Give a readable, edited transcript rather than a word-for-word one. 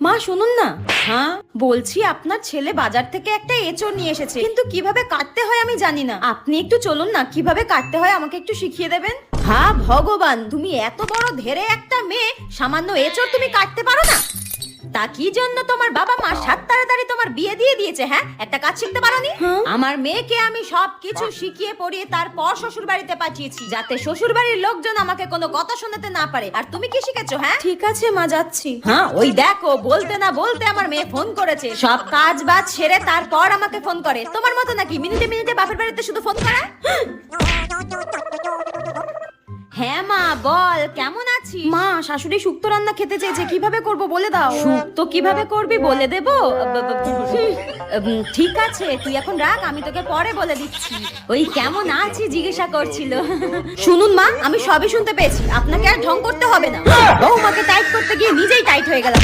মা শুনুন না। হ্যাঁ বলছি, আপনার ছেলে বাজার থেকে একটা এঁচড় নিয়ে এসেছে, কিন্তু কিভাবে কাটতে হয় আমি জানি না। আপনি একটু চলুন না, কিভাবে কাটতে হয় আমাকে একটু শিখিয়ে দেবেন। হ্যাঁ ভগবান, তুমি এত বড় ধেরে একটা মেয়ে, সামান্য এঁচড় তুমি কাটতে পারো না? তা কি জন্য তোমার বাবা মা সাত তাড়াতাড়ি তোমার বিয়ে দিয়ে দিয়েছে? হ্যাঁ, একটা কাজ শিখতে পারোনি? আমার মেয়েকে আমি সবকিছু শিখিয়ে পড়িয়ে তারপর শ্বশুর বাড়িতে পাঠিয়েছি, যাতে শ্বশুর বাড়ির লোকজন আমাকে কোনো কথা শোনাতে না পারে। আর তুমি কি শিখেছো? হ্যাঁ ঠিক আছে মা, যাচ্ছি। হ্যাঁ ওই দেখো, বলতে না বলতে আমার মেয়ে ফোন করেছে। সব কাজ বাজ সেরে তারপর আমাকে ফোন করে। তোমার মতো নাকি মিনিটে মিনিটে বাপের বাড়িতে শুধু ফোন করা? হ্যাঁ মা বল, কেমন আছিস? মা শাশুড়ি শুক্তো রান্না খেতে চেয়েছে, কিভাবে করব বলে দাও। শুক্তো কিভাবে করবি বলে দেবো? ঠিক আছে, তুই এখন রাখ, আমি তোকে পরে বলে দিচ্ছি। ওই কেমন আছি জিজ্ঞাসা করছিল। শুনুন মা, আমি সবই শুনতে পেয়েছি, আপনাকে আর ঢং করতে হবে না। বৌমাকে টাইট করতে গিয়ে নিজেই টাইট হয়ে গেলাম।